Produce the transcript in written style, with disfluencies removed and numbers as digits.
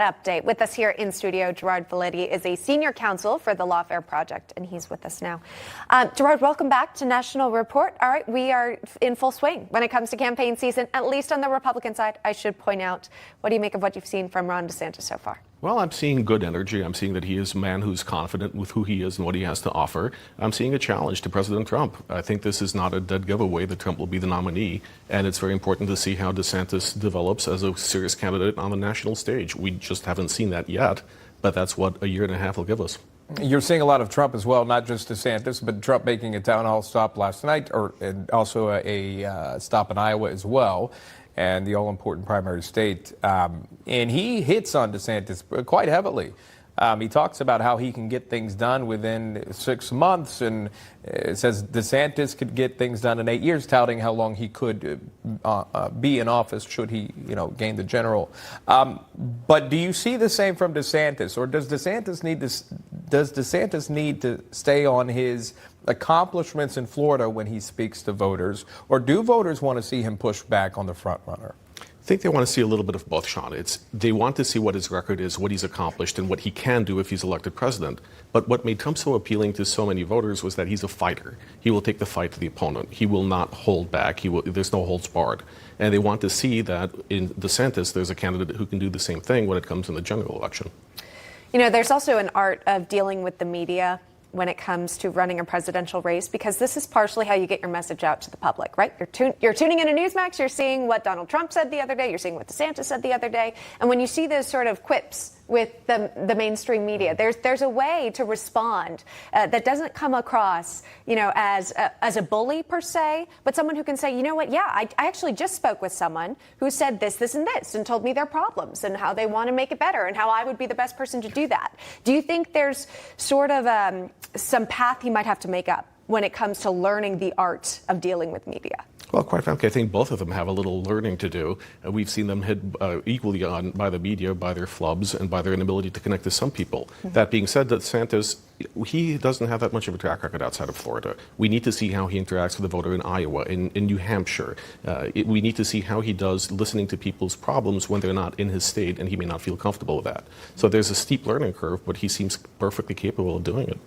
Update. With us here in studio, Gerard Filitti is a senior counsel for the Lawfare Project, and he's with us now. Gerard, welcome back to National Report. All right, we are in full swing when it comes to campaign season, at least on the Republican side, I should point out. What do you make of what you've seen from Ron DeSantis so far? Well, I'm seeing good energy. I'm seeing that he is a man who's confident with who he is and what he has to offer. I'm seeing a challenge to President Trump. I think this is not a dead giveaway that Trump will be the nominee, and it's very important to see how DeSantis develops as a serious candidate on the national stage. We just haven't seen that yet, but that's what a year and a half will give us. You're seeing a lot of Trump as well, not just DeSantis, but Trump making a town hall stop last night, and also a stop in Iowa as well, and the all-important primary state. And he hits on DeSantis quite heavily. He talks about how he can get things done within 6 months, and says DeSantis could get things done in 8 years, touting how long he could be in office should he, gain the general. But do you see the same from DeSantis, or does DeSantis need to stay on his accomplishments in Florida when he speaks to voters, or do voters want to see him push back on the front runner? I think they want to see a little bit of both, Shaun. They want to see what his record is, what he's accomplished, and what he can do if he's elected president. But what made Trump so appealing to so many voters was that he's a fighter. He will take the fight to the opponent. He will not hold back. There's no holds barred. And they want to see that in DeSantis, there's a candidate who can do the same thing when it comes in the general election. There's also an art of dealing with the media when it comes to running a presidential race, because this is partially how you get your message out to the public, right? You're tuning into Newsmax, you're seeing what Donald Trump said the other day, you're seeing what DeSantis said the other day, and when you see those sort of quips with the mainstream media, there's a way to respond that doesn't come across, as a bully per se, but someone who can say, you know what, yeah, I actually just spoke with someone who said this, this, and this, and told me their problems and how they want to make it better and how I would be the best person to do that. Do you think there's sort of some path he might have to make up when it comes to learning the art of dealing with media? Well, quite frankly, I think both of them have a little learning to do. We've seen them hit equally on by the media, by their flubs, and by their inability to connect to some people. Mm-hmm. That being said, DeSantis, he doesn't have that much of a track record outside of Florida. We need to see how he interacts with the voter in Iowa, in New Hampshire. We need to see how he does listening to people's problems when they're not in his state, and he may not feel comfortable with that. So there's a steep learning curve, but he seems perfectly capable of doing it.